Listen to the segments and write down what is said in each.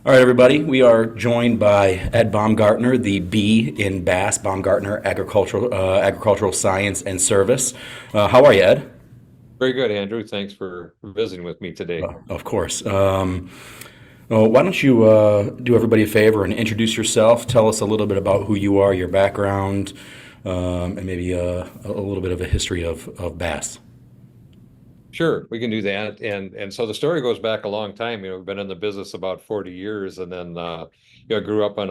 All right, everybody. We are joined by Ed Baumgartner, the B in B.A.S.S, Baumgartner Agricultural Science and Service. How are you, Ed? Very good, Andrew. Thanks for visiting with me today. Of course. Why don't you do everybody a favor and introduce yourself? Tell us a little bit about who you are, your background, and maybe a little bit of a history of B.A.S.S. Sure, we can do that. And so the story goes back a long time. We've been in the business about 40 years, and then I grew up on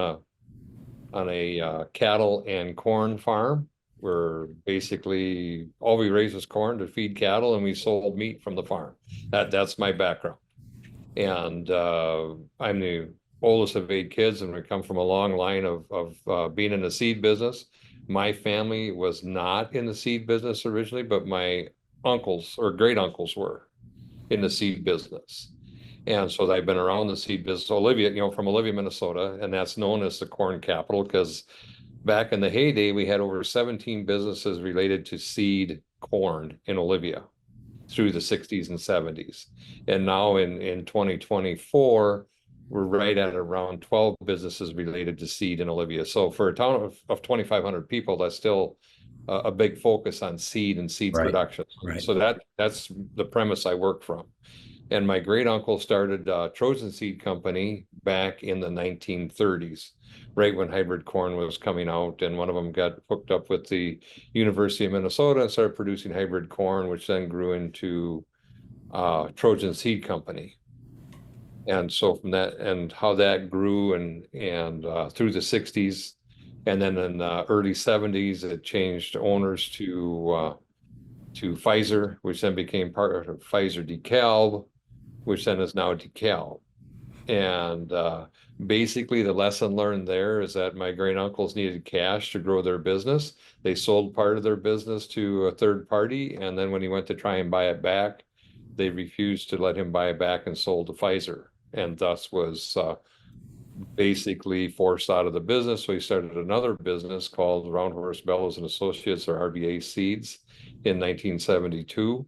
a cattle and corn farm where basically all we raised was corn to feed cattle, and we sold meat from the farm. That's my background. And I'm the oldest of eight kids, and we come from a long line of being in the seed business. My family was not in the seed business originally, but my uncles or great uncles were in the seed business. And so I've been around the seed business. Olivia, from Olivia, Minnesota, and that's known as the corn capital because back in the heyday, we had over 17 businesses related to seed corn in Olivia through the 60s and 70s. And now in 2024, we're right at around 12 businesses related to seed in Olivia. So for a town of 2,500 people, that's still a big focus on seed and seed Right. production. Right. So that's the premise I work from. And my great uncle started Trojan Seed Company back in the 1930s, right when hybrid corn was coming out. And one of them got hooked up with the University of Minnesota and started producing hybrid corn, which then grew into Trojan Seed Company. And so from that and how that grew and through the 60s, and then in the early 70s, it changed owners to Pfizer, which then became part of Pfizer DeKalb, which then is now DeKalb. And basically, the lesson learned there is that my great uncles needed cash to grow their business. They sold part of their business to a third party, and then when he went to try and buy it back, they refused to let him buy it back and sold to Pfizer, and thus was basically forced out of the business. So he started another business called Round Horse Bellows and Associates, or RBA Seeds, in 1972.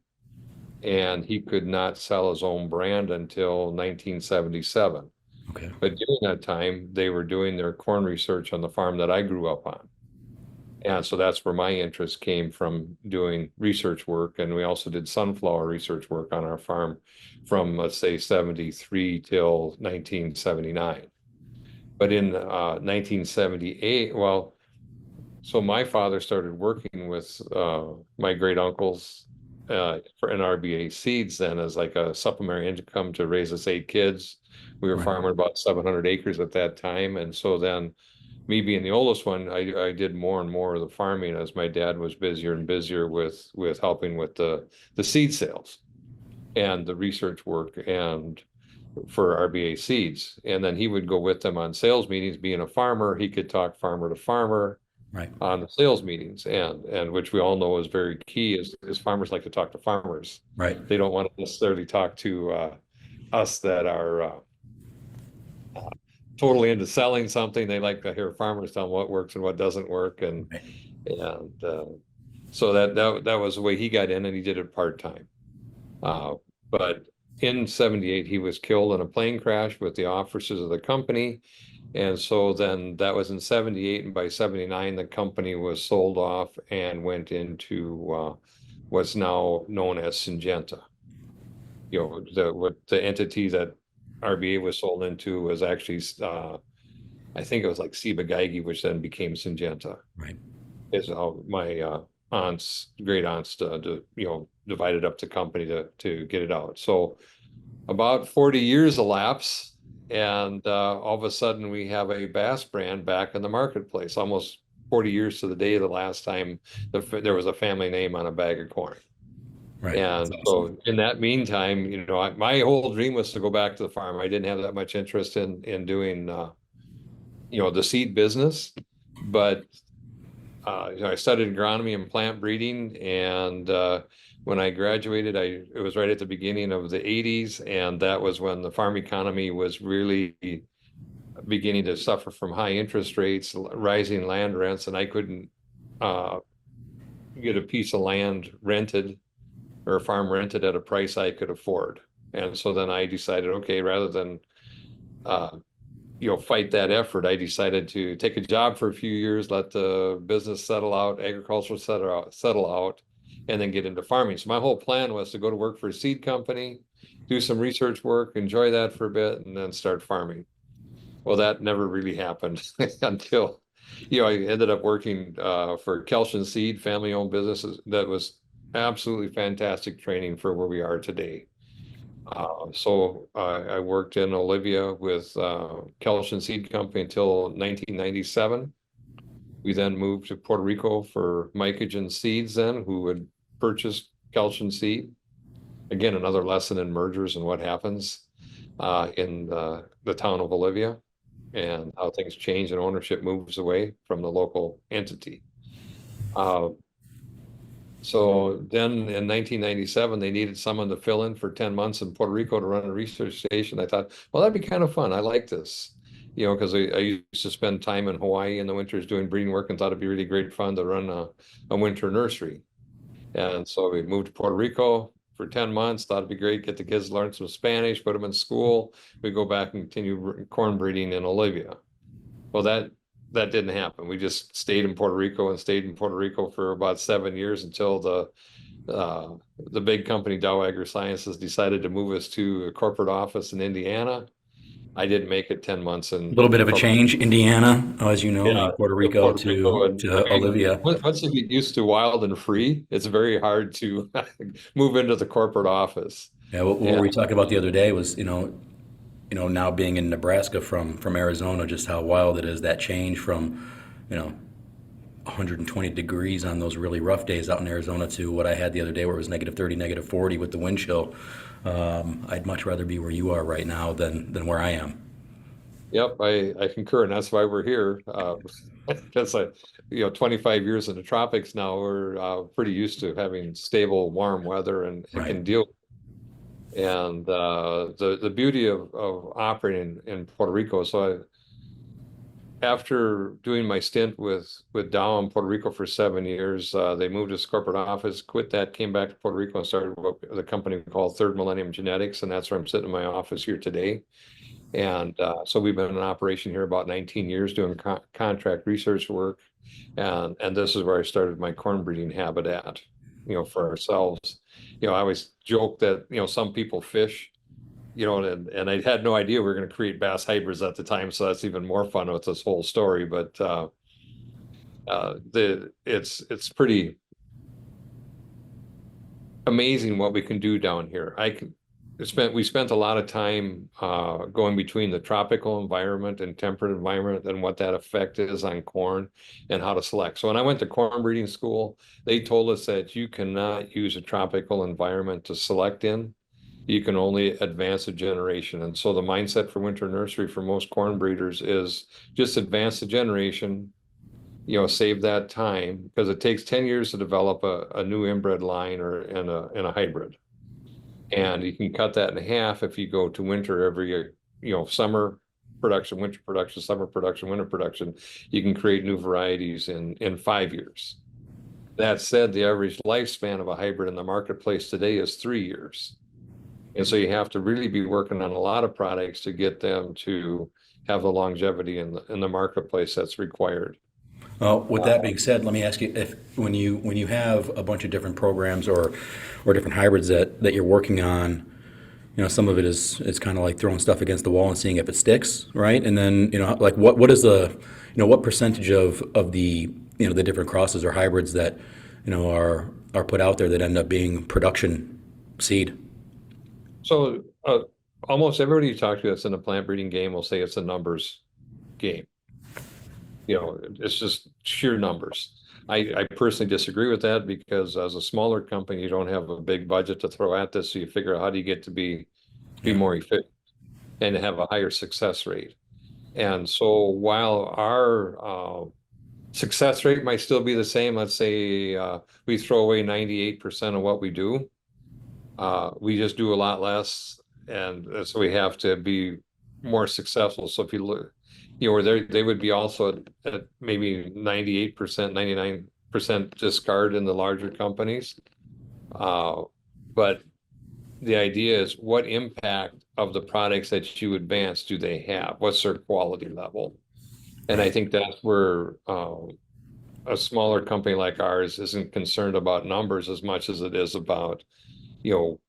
And he could not sell his own brand until 1977. Okay. But during that time, they were doing their corn research on the farm that I grew up on. And so that's where my interest came from, doing research work. And we also did sunflower research work on our farm from, let's say, 73 till 1979. But in 1978, well, so my father started working with my great uncles for NRBA Seeds then as like a supplementary income to raise us eight kids. We were Right. farming about 700 acres at that time. And so then me being the oldest one, I did more and more of the farming as my dad was busier and busier with helping with the seed sales and the research work and for RBA Seeds. And then he would go with them on sales meetings. Being a farmer, he could talk farmer to farmer Right. on the sales meetings, and which we all know is very key, is farmers like to talk to farmers. Right. They don't want to necessarily talk to us that are totally into selling something. They like to hear farmers tell them what works and what doesn't work, Right. and so that was the way he got in, and he did it part-time. But in 78, he was killed in a plane crash with the officers of the company. And so then that was in 78. And by 79, the company was sold off and went into what's now known as Syngenta. The entity that RBA was sold into was actually, I think it was like Ciba Geigy, which then became Syngenta. Right. Is how my great aunts, divided up the company to get it out. So about 40 years elapse, and all of a sudden we have a B.A.S.S brand back in the marketplace. Almost 40 years to the day the last time there was a family name on a bag of corn. Right. That's And awesome. so in that meantime, my whole dream was to go back to the farm. I didn't have that much interest in doing the seed business, but I studied agronomy and plant breeding, and when I graduated, it was right at the beginning of the 80s, and that was when the farm economy was really beginning to suffer from high interest rates, rising land rents, and I couldn't uh, get a piece of land rented or a farm rented at a price I could afford. And so then I decided, okay, rather than uh, fight that effort, I decided to take a job for a few years, let the business settle out, agriculture settle out, and then get into farming. So my whole plan was to go to work for a seed company, do some research work, enjoy that for a bit, and then start farming. Well, that never really happened until, I ended up working for Kelshin Seed, family-owned businesses. That was absolutely fantastic training for where we are today. So I worked in Olivia with Kelshin Seed Company until 1997. We then moved to Puerto Rico for Mycogen Seeds then, who would purchase Kelshin Seed. Again, another lesson in mergers and what happens in the town of Olivia and how things change and ownership moves away from the local entity. So then in 1997, they needed someone to fill in for 10 months in Puerto Rico to run a research station. I thought, well, that'd be kind of fun. I like this, because I used to spend time in Hawaii in the winters doing breeding work and thought it'd be really great fun to run a winter nursery. And so we moved to Puerto Rico for 10 months, thought it'd be great, get the kids to learn some Spanish, put them in school. We go back and continue corn breeding in Olivia. Well, that didn't happen. We just stayed in Puerto Rico and stayed in Puerto Rico for about 7 years until the big company Dow AgriSciences decided to move us to a corporate office in Indiana. I didn't make it 10 months A in little bit of a change, Indiana, as you know, yeah, in Puerto to Rico Puerto Rico. And I to mean, Olivia. once you get used to wild and free, it's very hard to move into the corporate office. Yeah, what And we talked about the other day was, now being in Nebraska from Arizona, just how wild it is, that change from, 120 degrees on those really rough days out in Arizona to what I had the other day where it was -30, -40 with the wind chill. I'd much rather be where you are right now than where I am. yep, I concur, and that's why we're here. That's like 25 years in the tropics now. We're pretty used to having stable, warm weather and Right. can deal. And the beauty of operating in Puerto Rico. So after doing my stint with Dow in Puerto Rico for 7 years, they moved us corporate office, quit that, came back to Puerto Rico and started the company called Third Millennium Genetics, and that's where I'm sitting in my office here today. And so we've been in operation here about 19 years doing contract research work. And this is where I started my corn breeding habitat, for ourselves. I always joke that, some people fish, and I had no idea we were going to create bass hybrids at the time. So that's even more fun with this whole story. But it's pretty amazing what we can do down here. We spent a lot of time going between the tropical environment and temperate environment and what that effect is on corn and how to select. So when I went to corn breeding school, they told us that you cannot use a tropical environment to select in. You can only advance a generation. And so the mindset for winter nursery for most corn breeders is just advance the generation, save that time, because it takes 10 years to develop a new inbred line or in a hybrid. And you can cut that in half if you go to winter every year, summer production, winter production, summer production, winter production. You can create new varieties in 5 years. That said, the average lifespan of a hybrid in the marketplace today is 3 years. And so you have to really be working on a lot of products to get them to have the longevity in the marketplace that's required. Well, with that being said, let me ask you if when you have a bunch of different programs or different hybrids that you're working on, some of it is it's kind of like throwing stuff against the wall and seeing if it sticks, right? And then like what is the what percentage of the the different crosses or hybrids that are put out there that end up being production seed? So almost everybody you talk to that's in the plant breeding game will say it's a numbers game. It's just sheer numbers. I personally disagree with that because as a smaller company, you don't have a big budget to throw at this. So you figure out how do you get to be Yeah. more efficient and have a higher success rate. And so while our success rate might still be the same, let's say we throw away 98% of what we do. We just do a lot less. And so we have to be more successful. So if you look, where they would be also at maybe 98%, 99% discard in the larger companies. But the idea is what impact of the products that you advance do they have? What's their quality level? And I Right. think that's where a smaller company like ours isn't concerned about numbers as much as it is about, you know,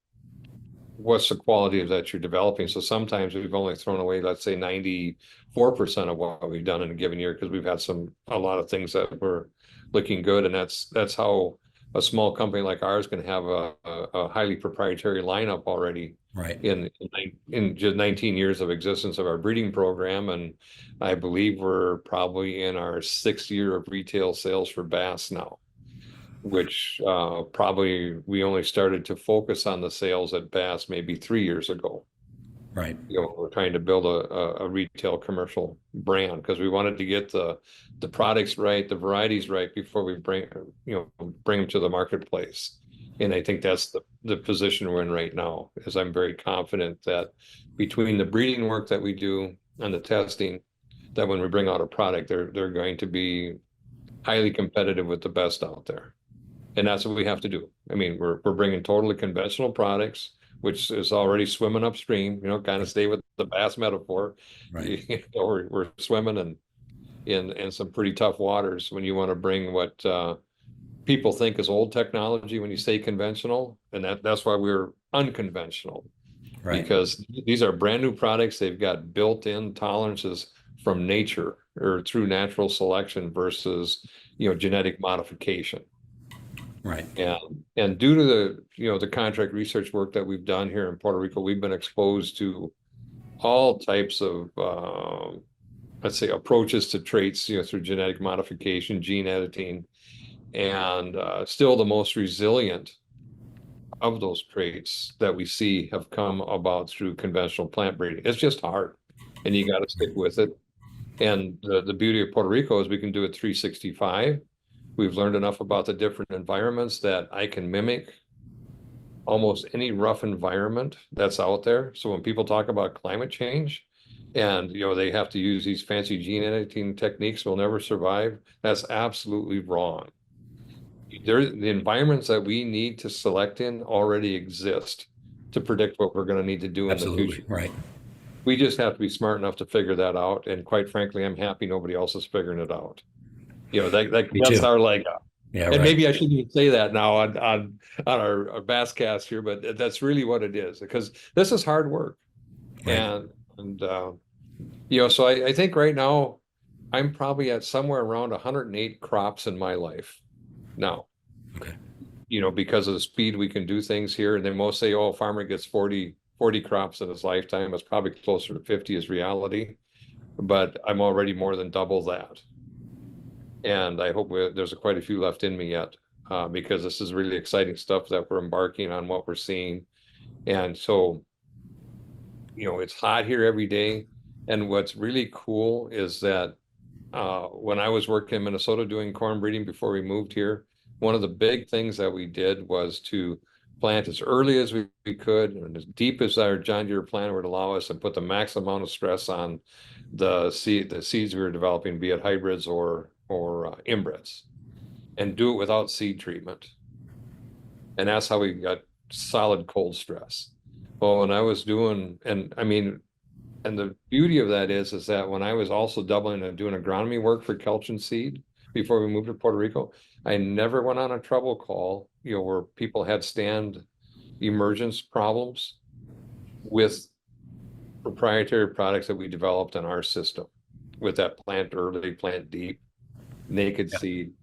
what's the quality of that you're developing. So sometimes we've only thrown away, let's say 94% of what we've done in a given year because we've had a lot of things that were looking good. And that's how a small company like ours can have a highly proprietary lineup already Right. in just 19 years of existence of our breeding program. And I believe we're probably in our 6th year of retail sales for Bass now, which probably we only started to focus on the sales at Bass maybe 3 years ago. Right. We're trying to build a retail commercial brand because we wanted to get the products right, the varieties right before we bring them to the marketplace. And I think that's the position we're in right now, is I'm very confident that between the breeding work that we do and the testing, that when we bring out a product, they're going to be highly competitive with the best out there. And that's what we have to do. I mean, we're bringing totally conventional products, which is already swimming upstream, kind of stay with the bass metaphor. Right. We're swimming in some pretty tough waters when you want to bring what people think is old technology when you say conventional. And that's why we're unconventional, Right. because these are brand new products. They've got built-in tolerances from nature or through natural selection versus, genetic modification. Right. And due to the contract research work that we've done here in Puerto Rico, we've been exposed to all types of let's say approaches to traits, through genetic modification, gene editing, and still the most resilient of those traits that we see have come about through conventional plant breeding. It's just hard, and you got to stick with it. And the beauty of Puerto Rico is we can do it 365. We've learned enough about the different environments that I can mimic almost any rough environment that's out there. So when people talk about climate change and they have to use these fancy gene editing techniques will never survive, that's absolutely wrong. The environments that we need to select in already exist to predict what we're going to need to do in the Absolutely. future. Right. We just have to be smart enough to figure that out. And quite frankly, I'm happy nobody else is figuring it out. Me That's too. our leg up. Yeah. And Right. maybe I shouldn't even say that now on our Bass cast here, but that's really what it is, because this is hard work. Right. And so I think right now I'm probably at somewhere around 108 crops in my life now, Okay. because of the speed we can do things here. And then most say, oh, a farmer gets 40 crops in his lifetime. It's probably closer to 50 is reality, but I'm already more than double that. And I hope there's quite a few left in me yet, because this is really exciting stuff that we're embarking on, what we're seeing. And so, it's hot here every day. And what's really cool is that when I was working in Minnesota doing corn breeding before we moved here, one of the big things that we did was to plant as early as we could and as deep as our John Deere planter would allow us, and put the max amount of stress on the seeds we were developing, be it hybrids or inbreds, and do it without seed treatment. And that's how we got solid cold stress. Well, when I was doing, and I mean, and the beauty of that is that when I was also doubling and doing agronomy work for Kelch Seed before we moved to Puerto Rico, I never went on a trouble call, where people had stand emergence problems with proprietary products that we developed in our system, with that plant early, plant deep, naked Yeah. seed.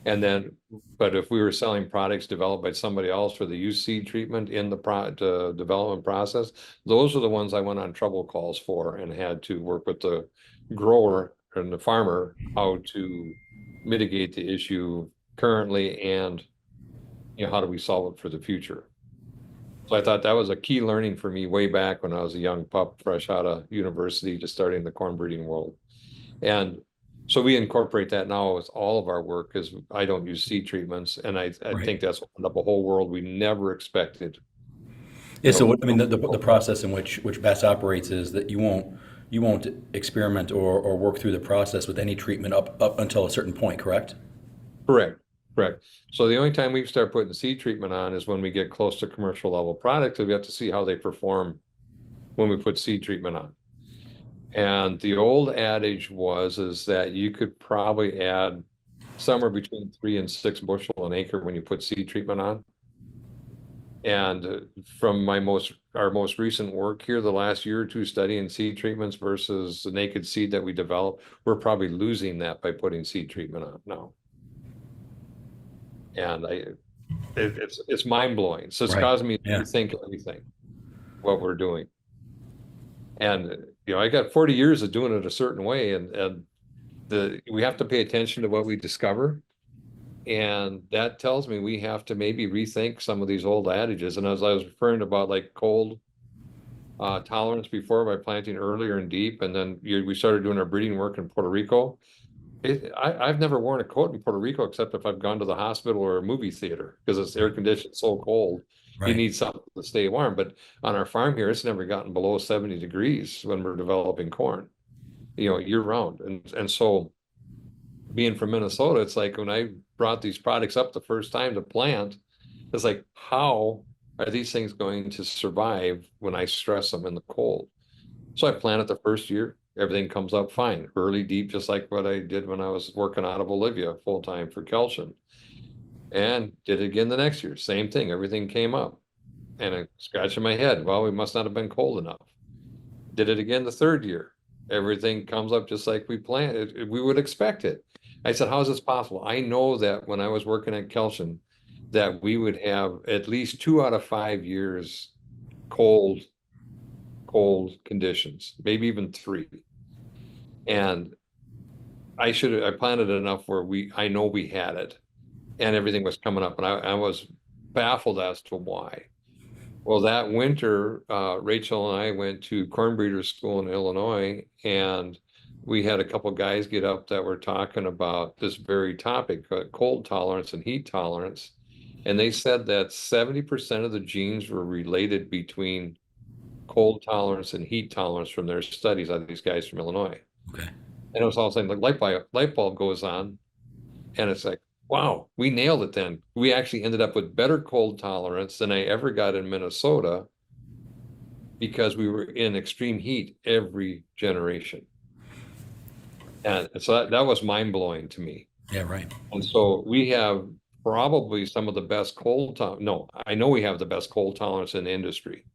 And then, but if we were selling products developed by somebody else for the use seed treatment in the development process, those are the ones I went on trouble calls for and had to work with the grower and the farmer how to mitigate the issue currently, and how do we solve it for the future. So I thought that was a key learning for me way back when I was a young pup, fresh out of university, just starting the corn breeding world. And so we incorporate that now with all of our work, because I don't use seed treatments, and I Right. think that's opened up a whole world we never expected. Yeah. You So know, I mean, the process in which Bass operates is that you won't experiment or work through the process with any treatment up until a certain point. Correct. correct, correct. So the only time we start putting seed treatment on is when we get close to commercial level products, and we have to see how they perform when we put seed treatment on. And the old adage is that you could probably add somewhere between 3 and 6 bushel an acre when you put seed treatment on. And from our most recent work here, the last year or two studying seed treatments versus the naked seed that we develop, we're probably losing that by putting seed treatment on now. And it's mind blowing. So it's Right. causing me to Yeah. rethink everything, what we're doing. And I got 40 years of doing it a certain way, and we have to pay attention to what we discover. And that tells me we have to maybe rethink some of these old adages. And as I was referring about like cold tolerance before by planting earlier and deep, and then we started doing our breeding work in Puerto Rico. I've never worn a coat in Puerto Rico except if I've gone to the hospital or a movie theater because it's air conditioned so cold. You Right. need something to stay warm. But on our farm here, it's never gotten below 70 degrees when we're developing corn, year round. And so being from Minnesota, it's like when I brought these products up the first time to plant, it's like, how are these things going to survive when I stress them in the cold? So I planted the first year, everything comes up fine, early, deep, just like what I did when I was working out of Bolivia full time for Kelchen. And did it again the next year, same thing, everything came up. And I scratching my head, well, we must not have been cold enough. Did it again the third year, everything comes up just like we planned. We would expect it. I said, how is this possible? I know that when I was working at Kelchen, that we would have at least 2 out of 5 years cold conditions, maybe even 3. And I planted enough where I know we had it and everything was coming up. And I was baffled as to why. Well, that winter, Rachel and I went to corn breeder school in Illinois, and we had a couple guys get up that were talking about this very topic, cold tolerance and heat tolerance. And they said that 70% of the genes were related between cold tolerance and heat tolerance from their studies of these guys from Illinois. Okay. And it was all saying the light bulb goes on, and it's like, wow, we nailed it then. We actually ended up with better cold tolerance than I ever got in Minnesota because we were in extreme heat every generation. And so that was mind blowing to me. Yeah. Right. And so we have probably some of the best no, I know we have the best cold tolerance in the industry.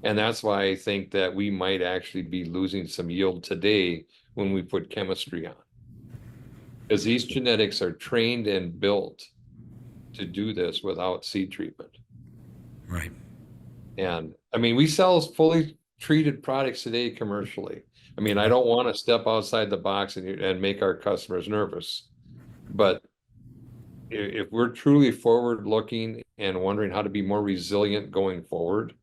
And that's why I think that we might actually be losing some yield today when we put chemistry on. Because these genetics are trained and built to do this without seed treatment. Right. And I mean, we sell fully treated products today commercially. I mean, I don't want to step outside the box and make our customers nervous. But if we're truly forward looking and wondering how to be more resilient going forward,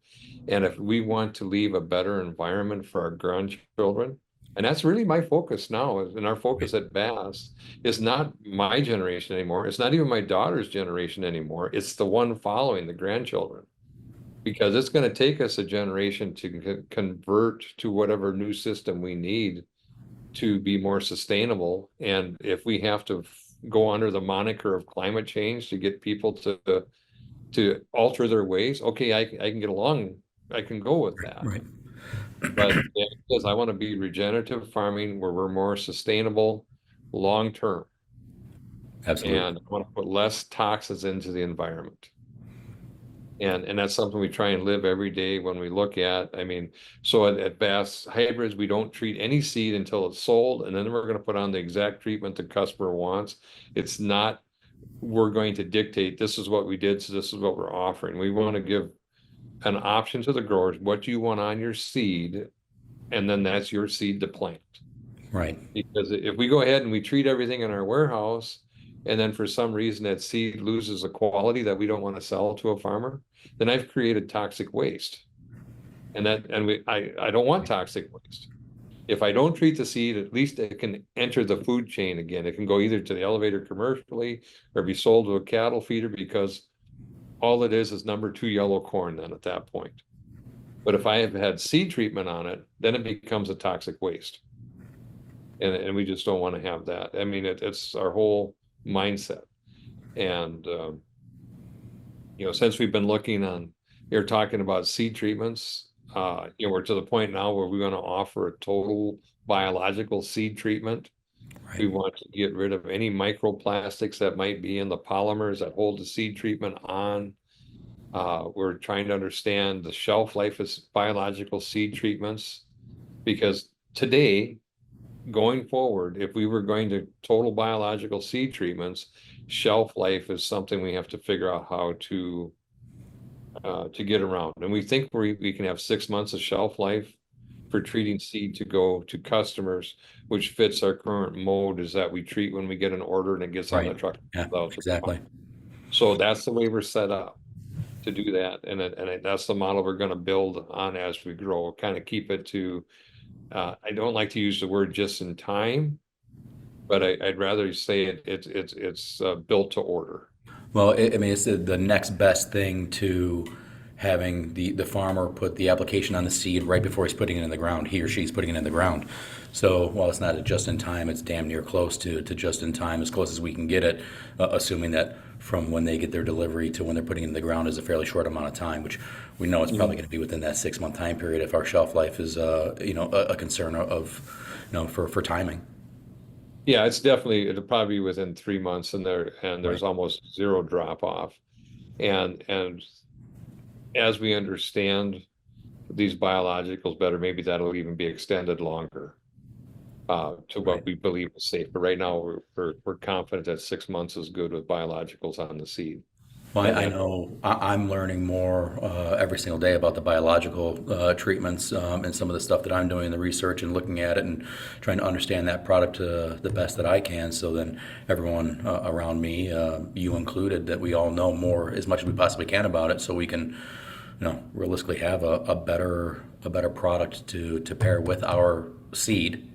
and if we want to leave a better environment for our grandchildren, and that's really my focus now, and our focus at B.A.S.S is not my generation anymore. It's not even my daughter's generation anymore. It's the one following the grandchildren, because it's going to take us a generation to convert to whatever new system we need to be more sustainable. And if we have to go under the moniker of climate change to get people to alter their ways, okay, I can get along. I can go with that. Right. But because I want to be regenerative farming where we're more sustainable long term. Absolutely. And I want to put less toxins into the environment. And that's something we try and live every day when we look at. I mean, so at B.A.S.S hybrids, we don't treat any seed until it's sold, and then we're going to put on the exact treatment the customer wants. It's not, we're going to dictate this is what we did, so this is what we're offering. We want to give an option to the growers. What do you want on your seed? And then that's your seed to plant. Right. Because if we go ahead and we treat everything in our warehouse, and then for some reason that seed loses a quality that we don't want to sell to a farmer, then I've created toxic waste. And I don't want toxic waste. If I don't treat the seed, at least it can enter the food chain again. It can go either to the elevator commercially or be sold to a cattle feeder, because all it is number 2 yellow corn then at that point. But if I have had seed treatment on it, then it becomes a toxic waste. And we just don't want to have that. I mean, it's our whole mindset. And, since we've been looking on, you're talking about seed treatments, We're to the point now where we want to offer a total biological seed treatment. We Right. want to get rid of any microplastics that might be in the polymers that hold the seed treatment on. We're trying to understand the shelf life of biological seed treatments because today, going forward, if we were going to total biological seed treatments, shelf life is something we have to figure out how to get around. And we think we can have 6 months of shelf life for treating seed to go to customers, which fits our current mode is that we treat when we get an order and it gets on the Right. truck Yeah, out to the farm. exactly. So that's the way we're set up to do that. That's the model we're going to build on as we grow, kind of keep it to, I don't like to use the word just in time, but I'd rather say it's built to order. Well, I mean, it's the next best thing to having the farmer put the application on the seed right before he's putting it in the ground. He or she's putting it in the ground. So while it's not a just in time, it's damn near close to just in time, as close as we can get it, assuming that from when they get their delivery to when they're putting it in the ground is a fairly short amount of time, which we know it's probably Mhm. going to be within that 6 month time period if our shelf life is, a concern of, for timing. Yeah, it's definitely, it'll probably be within 3 months and Right. there's almost zero drop off. And as we understand these biologicals better, maybe that'll even be extended longer to Right. what we believe is safe. But right now, we're confident that 6 months is good with biologicals on the seed. Well, I And know I'm learning more every single day about the biological treatments and some of the stuff that I'm doing, the research and looking at it and trying to understand that product the best that I can. So then everyone around me, you included, that we all know more as much as we possibly can about it, so we can, realistically have a better product to pair with our seed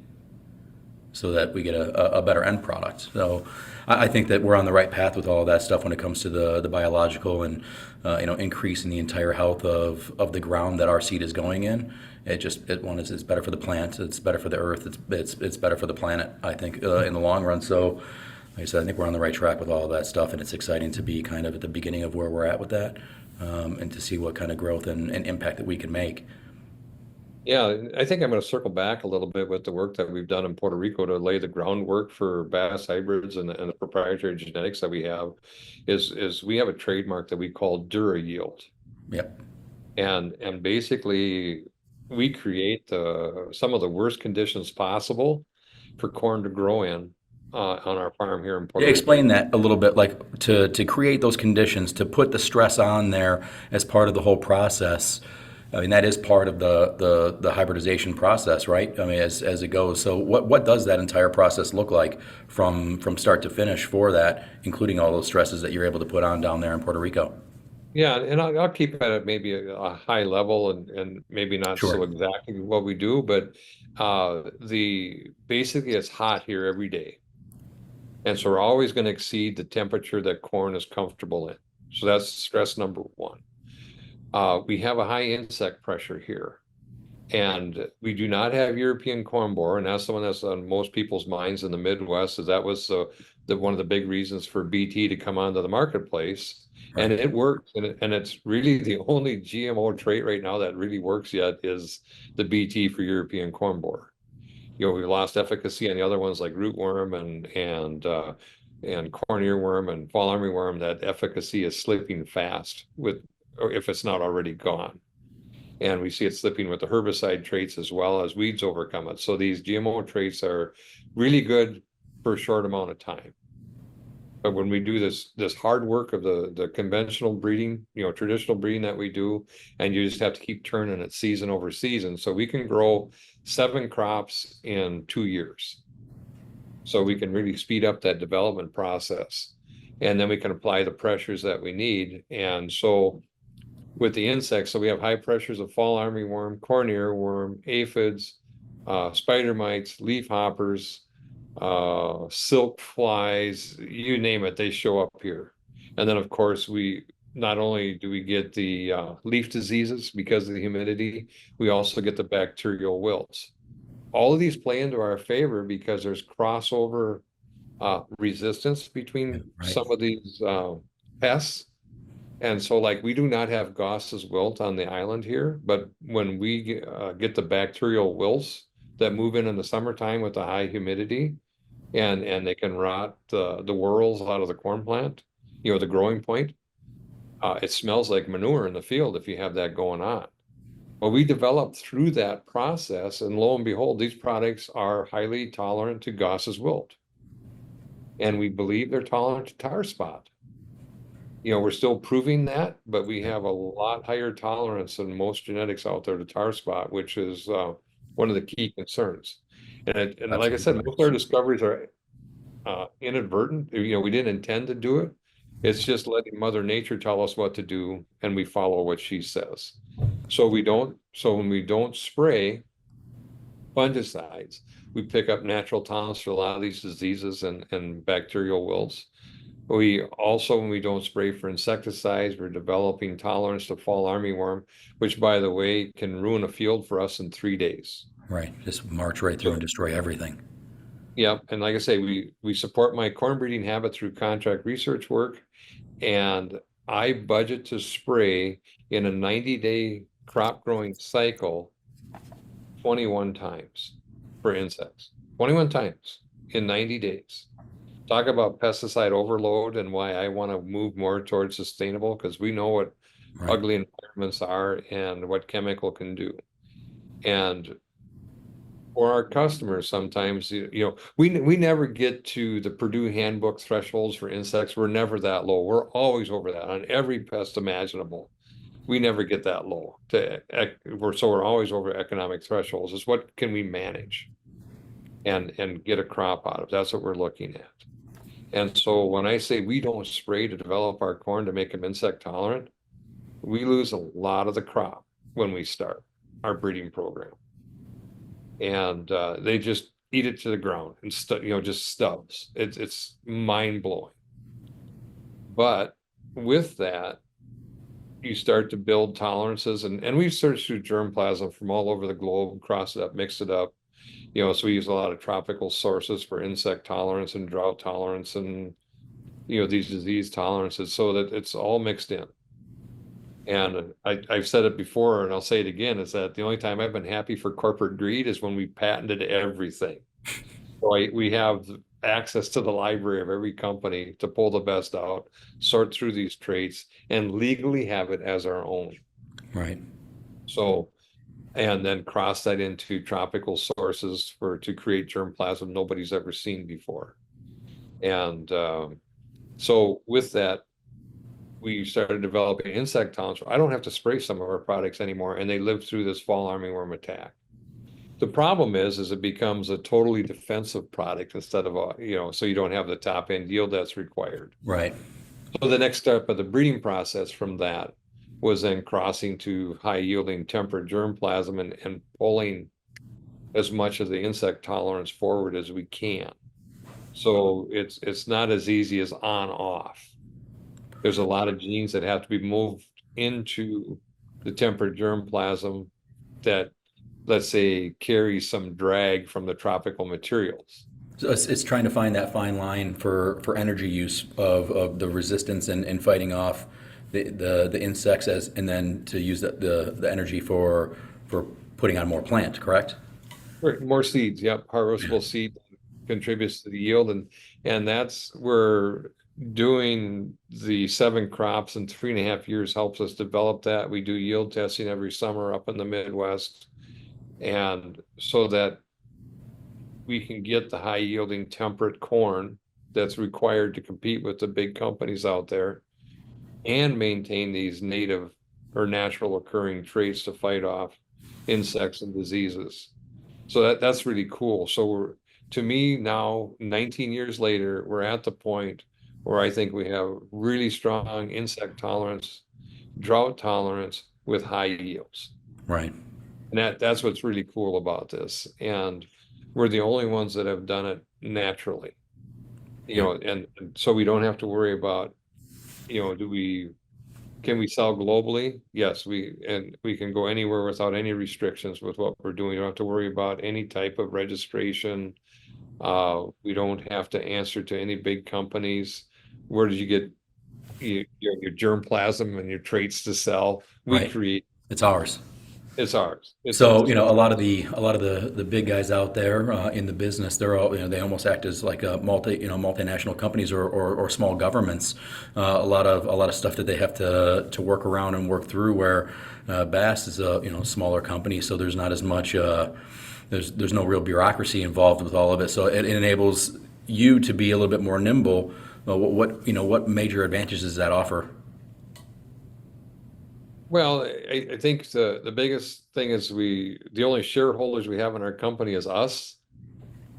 so that we get a better end product. So I think that we're on the right path with all of that stuff when it comes to the biological and increasing the entire health of the ground that our seed is going in. It's better for the plant, it's better for the earth, it's better for the planet. I think in the long run. So like I said, I think we're on the right track with all of that stuff, and it's exciting to be kind of at the beginning of where we're at with that, and to see what kind of growth and impact that we can make. yeah, I think I'm going to circle back a little bit with the work that we've done in Puerto Rico to lay the groundwork for Bass hybrids and the proprietary genetics that we have. Is we have a trademark that we call Dura Yield. Yep. And basically we create some of the worst conditions possible for corn to grow in on our farm here in Puerto Rico. Explain that a little bit, like to create those conditions, to put the stress on there as part of the whole process. I mean, that is part of the hybridization process, right? I mean, as it goes. So what does that entire process look like from start to finish for that, including all those stresses that you're able to put on down there in Puerto Rico? Yeah, and I'll keep it at maybe a high level and maybe not so Sure. exactly what we do, but the basically it's hot here every day. And so we're always going to exceed the temperature that corn is comfortable in. So that's stress number one. We have a high insect pressure here. And we do not have European corn borer, and that's the one that's on most people's minds in the Midwest. Is that was one of the big reasons for BT to come onto the marketplace, and Right. it works. And it's really the only GMO trait right now that really works yet is the BT for European corn borer. We lost efficacy on the other ones like rootworm and corn earworm and fall armyworm. That efficacy is slipping fast with, or if it's not already gone. And we see it slipping with the herbicide traits as well as weeds overcome it. So these GMO traits are really good for a short amount of time. But when we do this hard work of the conventional breeding, traditional breeding that we do, and you just have to keep turning it season over season. So we can grow 7 crops in 2 years. So we can really speed up that development process. And then we can apply the pressures that we need. And so with the insects, so we have high pressures of fall armyworm, corn earworm, aphids, spider mites, leaf hoppers, silk flies, you name it, they show up here. And then, of course, we not only do we get the leaf diseases because of the humidity, we also get the bacterial wilts. All of these play into our favor because there's crossover resistance Yeah, between right. some of these pests. And so like we do not have Goss's wilt on the island here, but when we get the bacterial wilts that move in the summertime with the high humidity, and they can rot the whorls out of the corn plant, the growing point. It smells like manure in the field if you have that going on. Well, we developed through that process, and lo and behold, these products are highly tolerant to Goss's wilt, and we believe they're tolerant to tar spot. We're still proving that, but we have a lot higher tolerance than most genetics out there to tar spot, which is one of the key concerns. And like I Absolutely said, right. most of our discoveries are inadvertent. We didn't intend to do it. It's just letting Mother Nature tell us what to do, and we follow what she says. So when we don't spray fungicides, we pick up natural tolerance for a lot of these diseases and bacterial wilts. We also, when we don't spray for insecticides, we're developing tolerance to fall armyworm, which, by the way, can ruin a field for us in 3 days. Right. Just march right through and So, destroy everything. yeah, and like I say, we support my corn breeding habit through contract research work, and I budget to spray in a 90-day crop growing cycle 21 times for insects. 21 times in 90 days. Talk about pesticide overload and why I want to move more towards sustainable, because we know what Right. ugly environments are and what chemical can do. And for our customers, sometimes, we never get to the Purdue handbook thresholds for insects. We're never that low. We're always over that on every pest imaginable. We never get that low. We're always over economic thresholds. Is what can we manage and get a crop out of? That's what we're looking at. And so when I say we don't spray to develop our corn to make them insect tolerant, we lose a lot of the crop when we start our breeding program. And they just eat it to the ground and just stubs. It's mind blowing. But with that, you start to build tolerances, and we've searched through germplasm from all over the globe, crossed it up, mixed it up. So we use a lot of tropical sources for insect tolerance and drought tolerance and these disease tolerances, so that it's all mixed in. And I've said it before, and I'll say it again, is that the only time I've been happy for corporate greed is when we patented everything. So we have access to the library of every company to pull the best out, sort through these traits, and legally have it as our own. Right. So, and then cross that into tropical sources to create germplasm nobody's ever seen before. And so with that, we started developing insect tolerance. I don't have to spray some of our products anymore, and they live through this fall armyworm attack. The problem is it becomes a totally defensive product instead of so you don't have the top end yield that's required. Right. So the next step of the breeding process from that was then crossing to high yielding temperate germplasm and pulling as much of the insect tolerance forward as we can. So it's not as easy as on off. There's a lot of genes that have to be moved into the temperate germplasm that, let's say, carry some drag from the tropical materials. So it's trying to find that fine line for energy use of the resistance and fighting off the insects and then to use the energy for putting on more plant, correct? Right, more seeds, yep. Harvestable seed contributes to the yield, and that's where doing the 7 crops in 3.5 years helps us develop that. We do yield testing every summer up in the Midwest, and so that we can get the high yielding temperate corn that's required to compete with the big companies out there and maintain these native or natural occurring traits to fight off insects and diseases. So that's really cool. So to me now, 19 years later, we're at the point where I think we have really strong insect tolerance, drought tolerance with high yields. Right. And that's what's really cool about this. And we're the only ones that have done it naturally. And so we don't have to worry about, can we sell globally? Yes, we can go anywhere without any restrictions with what we're doing. You don't have to worry about any type of registration. We don't have to answer to any big companies. Where did you get your germplasm and your traits to sell. We Right. create, It's ours. it's ours. So, a lot of the big guys out there in the business, they're all, they almost act as like a multinational companies or small governments. A lot of stuff that they have to work around and work through. Where Bass is a smaller company, so there's not as much. There's no real bureaucracy involved with all of it, so it enables you to be a little bit more nimble. What major advantages does that offer? Well, I think the biggest thing is the only shareholders we have in our company is us.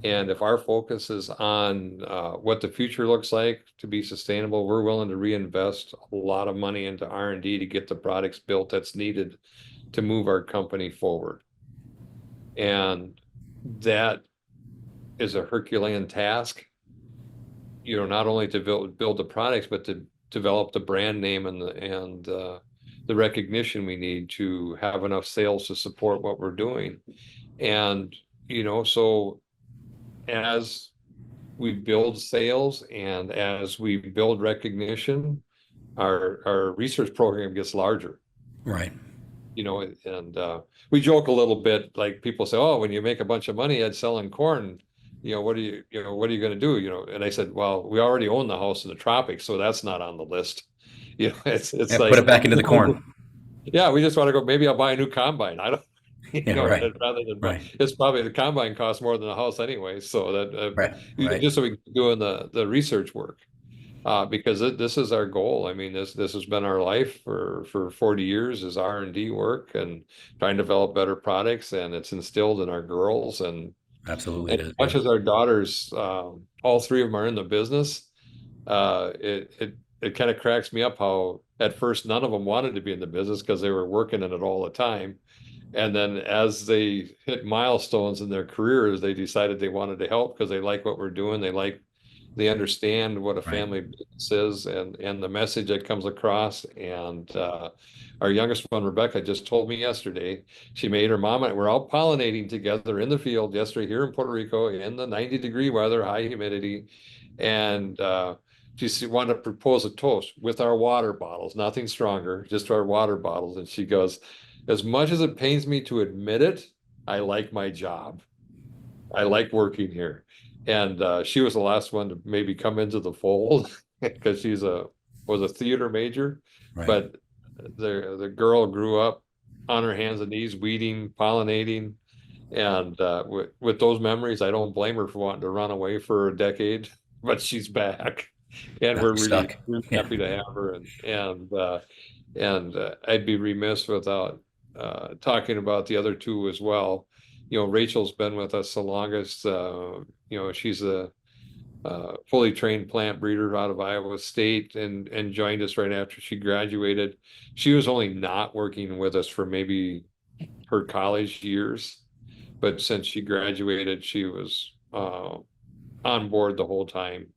And if our focus is on what the future looks like to be sustainable, we're willing to reinvest a lot of money into R&D to get the products built that's needed to move our company forward. And that is a Herculean task, not only to build the products, but to develop the brand name and the recognition we need to have enough sales to support what we're doing. And so as we build sales and as we build recognition, our research program gets larger. Right. And we joke a little bit, like people say, "Oh, when you make a bunch of money at selling corn, what are you going to do?" And I said, "Well, we already own the house in the tropics, so that's not on the list." It's Yeah, put it like, back into the corn. yeah, we just want to go. Maybe I'll buy a new combine. I don't, Yeah. Right. rather than buy. Right. It's probably the combine costs more than a house anyway. So that Right. Right. just so we can do the research work. Because this is our goal. I mean, this has been our life for 40 years is R&D work and trying to develop better products, and it's instilled in our girls. Absolutely, And it as is. Yeah. much as our daughters, all three of them are in the business, it kind of cracks me up how at first none of them wanted to be in the business because they were working in it all the time. And then as they hit milestones in their careers, they decided they wanted to help because they like what we're doing. They understand what a Right. family business is and the message that comes across. And our youngest one, Rebecca, just told me yesterday, she made her mom and we're all pollinating together in the field yesterday here in Puerto Rico in the 90-degree weather, high humidity. And she wanted to propose a toast with our water bottles, nothing stronger, just our water bottles. And she goes, as much as it pains me to admit it, I like my job. I like working here. And she was the last one to maybe come into the fold because was a theater major, Right. but the girl grew up on her hands and knees, weeding, pollinating, and with those memories, I don't blame her for wanting to run away for a decade, but she's back, and Now we're you're really, stuck. really Yeah. happy to have her. And I'd be remiss without talking about the other two as well. Rachel's been with us the longest. She's a fully trained plant breeder out of Iowa State and joined us right after she graduated. She was only not working with us for maybe her college years, but since she graduated, she was on board the whole time.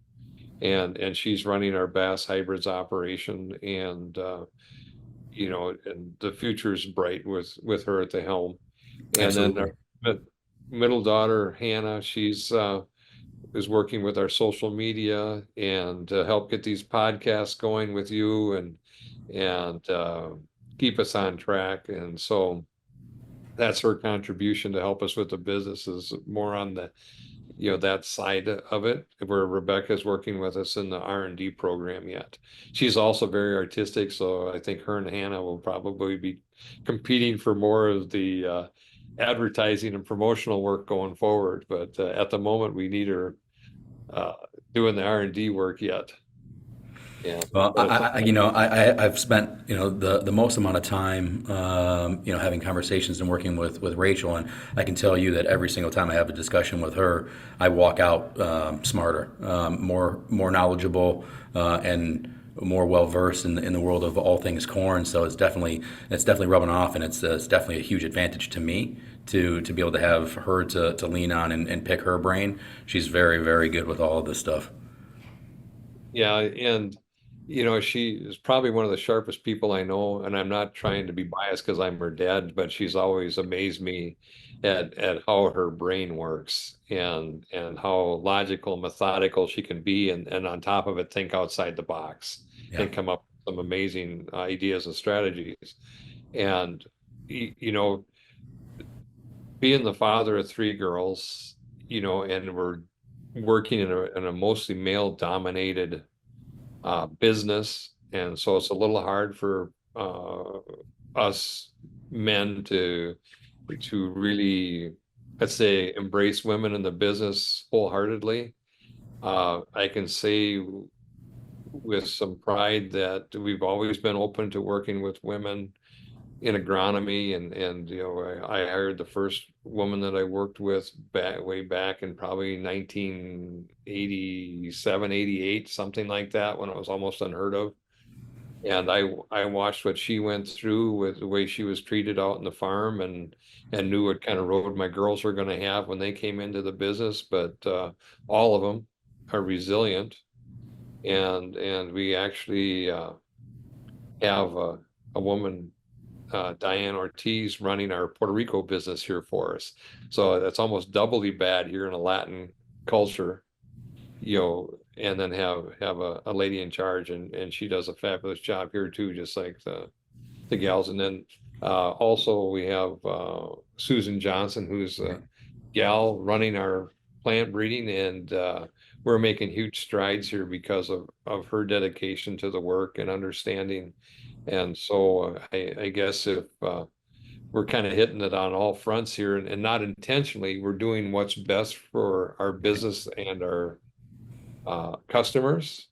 And she's running our Bass hybrids operation, and the future is bright with her at the helm. And then Absolutely. our middle daughter, Hannah, she's is working with our social media and to help get these podcasts going with you and keep us on track. And so that's her contribution to help us with the business is more on that side of it, where Rebecca is working with us in the R&D program yet. She's also very artistic, so I think her and Hannah will probably be competing for more of the advertising and promotional work going forward. But at the moment, we need her uh, doing the R&D work yet. Yeah, Well, but it's I've spent, the most amount of time, having conversations and working with Rachel, and I can tell you that every single time I have a discussion with her, I walk out smarter, more knowledgeable, and more well versed in the world of all things corn. So it's definitely rubbing off, and it's definitely a huge advantage to me to be able to have her to lean on and pick her brain. She's very, very good with all of this stuff. Yeah, and she is probably one of the sharpest people I know, and I'm not trying to be biased because I'm her dad, but she's always amazed me at how her brain works and how logical, methodical she can be, and on top of it, think outside the box. Yeah. They come up with some amazing ideas and strategies. And, you know, being the father of three girls, and we're working in a mostly male dominated business. And so it's a little hard for us men to really, let's say, embrace women in the business wholeheartedly. I can say with some pride that we've always been open to working with women in agronomy, and I hired the first woman that I worked with way back in probably 1987, 88, something like that, when it was almost unheard of. And I watched what she went through with the way she was treated out in the farm, and knew what kind of road my girls were going to have when they came into the business. But all of them are resilient, and we actually have a woman, Diane Ortiz, running our Puerto Rico business here for us. So that's almost doubly bad here in a Latin culture, and then have a lady in charge, and she does a fabulous job here too, just like the gals. And then also we have Susan Johnson, who's a gal running our plant breeding, and we're making huge strides here because of her dedication to the work and understanding. And so I guess if we're kind of hitting it on all fronts here, and not intentionally, we're doing what's best for our business and our customers,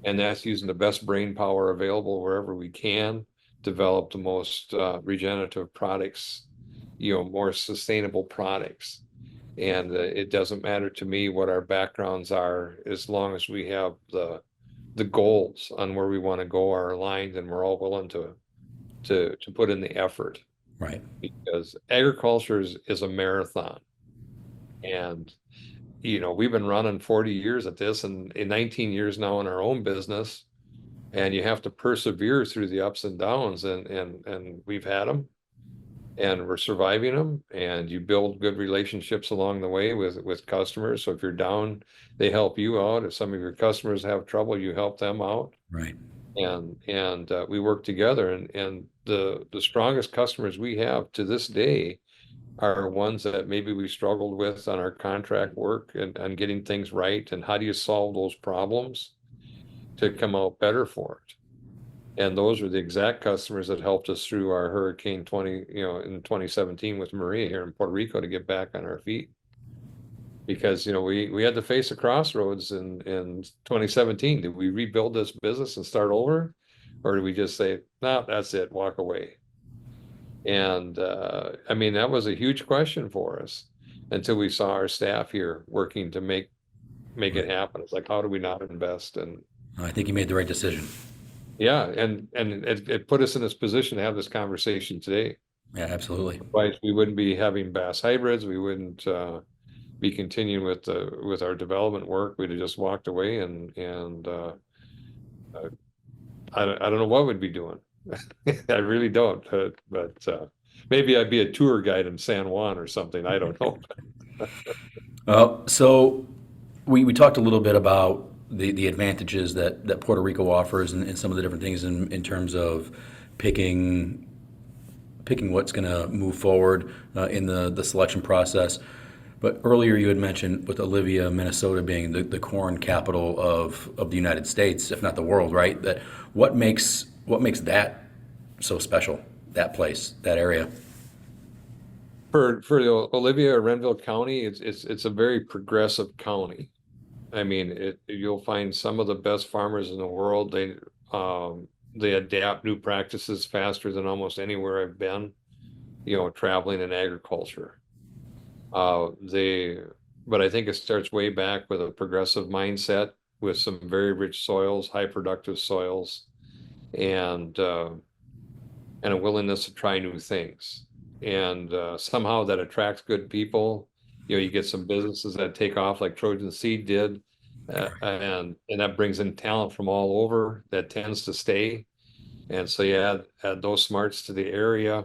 and that's using the best brain power available wherever we can, develop the most regenerative products, more sustainable products. And it doesn't matter to me what our backgrounds are, as long as we have the goals on where we want to go are aligned, and we're all willing to put in the effort. Right. Because agriculture is a marathon. And we've been running 40 years at this, and in 19 years now in our own business, and you have to persevere through the ups and downs, and we've had them, and we're surviving them, and you build good relationships along the way with customers. So if you're down, they help you out. If some of your customers have trouble, you help them out. Right. And we work together, and the strongest customers we have to this day are ones that maybe we struggled with on our contract work, and getting things right, and how do you solve those problems to come out better for it. And those are the exact customers that helped us through our Hurricane 20, in 2017 with Maria here in Puerto Rico, to get back on our feet. Because we had to face a crossroads in 2017. Did we rebuild this business and start over, or did we just say, no, that's it, walk away? And I mean, that was a huge question for us until we saw our staff here working to make it happen. It's like, how do we not invest? And I think you made the right decision. yeah, and it put us in this position to have this conversation today. Yeah, absolutely. Otherwise, we wouldn't be having B.A.S.S hybrids. We wouldn't be continuing with our development work. We'd have just walked away, and I don't know what we'd be doing. I really don't. But maybe I'd be a tour guide in San Juan or something. I don't know. So we talked a little bit about the advantages that Puerto Rico offers, and some of the different things in terms of picking what's going to move forward in the selection process. But earlier you had mentioned with Olivia, Minnesota being the corn capital of the United States, if not the world, right? That what makes that so special, that place, that area? For the Olivia or Renville County, it's a very progressive county. I mean, you'll find some of the best farmers in the world. They adapt new practices faster than almost anywhere I've been, traveling in agriculture. But I think it starts way back with a progressive mindset, with some very rich soils, high productive soils, and a willingness to try new things. And somehow that attracts good people. You get some businesses that take off like Trojan Seed did, and that brings in talent from all over that tends to stay. And so you add those smarts to the area,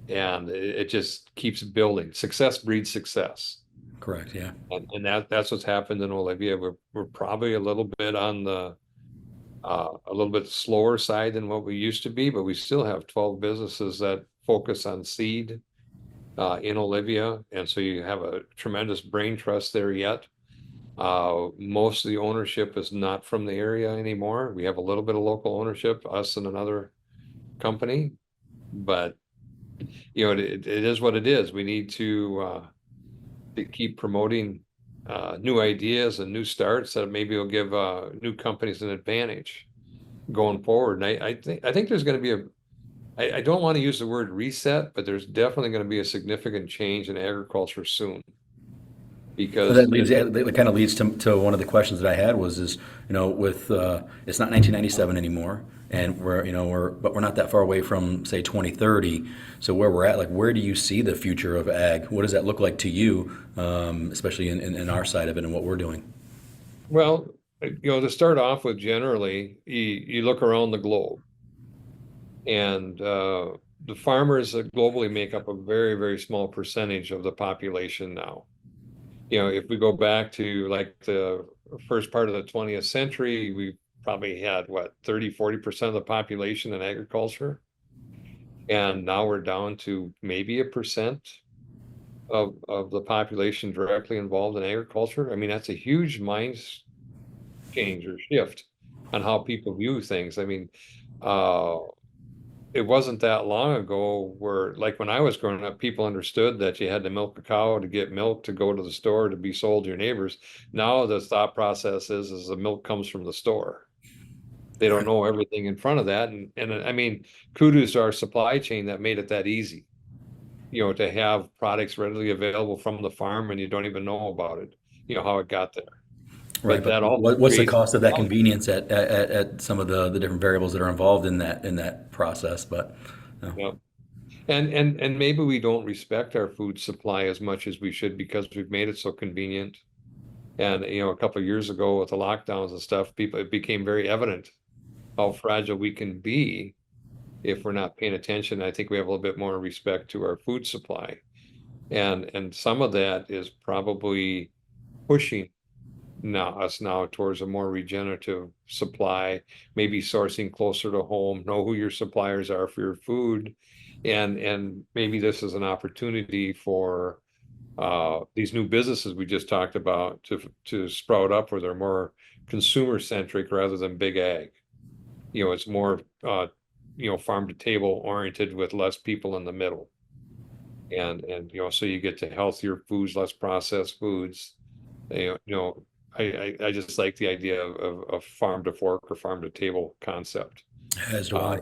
and it just keeps building. Success breeds success. Correct. Yeah. And that's what's happened in Olivia. We're probably a little bit on the a little bit slower side than what we used to be, but we still have 12 businesses that focus on seed in Olivia. And so you have a tremendous brain trust there yet. Most of the ownership is not from the area anymore. We have a little bit of local ownership, us and another company, but it is what it is. We need to keep promoting new ideas and new starts that maybe will give new companies an advantage going forward. And I think there's going to be I don't want to use the word reset, but there's definitely going to be a significant change in agriculture soon Well, because that leads, that kind of leads to one of the questions that I had was, with, it's not 1997 anymore, and but we're not that far away from, say, 2030. So where we're at, like, where do you see the future of ag? What does that look like to you, especially in our side of it and what we're doing? well, to start off with, generally, you look around the globe, and the farmers that globally make up a very, very small percentage of the population now. If we go back to like the first part of the 20th century, we probably had what, 30-40% of the population in agriculture. And now we're down to maybe 1% of the population directly involved in agriculture. I mean, that's a huge mind change or shift on how people view things. I mean, uh, it wasn't that long ago where, like when I was growing up, people understood that you had to milk a cow to get milk to go to the store to be sold to your neighbors. Now the thought process is the milk comes from the store. They don't know everything in front of that. And I mean, kudos to our supply chain that made it that easy, to have products readily available from the farm and you don't even know about it, how it got there. Right, But but that also what's the creates, cost of that convenience at some of the different variables that are involved in that process? But yeah. And maybe we don't respect our food supply as much as we should because we've made it so convenient. And a couple of years ago with the lockdowns and stuff, it became very evident how fragile we can be if we're not paying attention. I think we have a little bit more respect to our food supply. And some of that is probably pushing us now towards a more regenerative supply, maybe sourcing closer to home, know who your suppliers are for your food. And maybe this is an opportunity for these new businesses we just talked about to sprout up where they're more consumer centric rather than big ag. It's more farm to table oriented with less people in the middle. And so you get to healthier foods, less processed foods. I just like the idea of farm to fork or farm to table concept. as do Uh,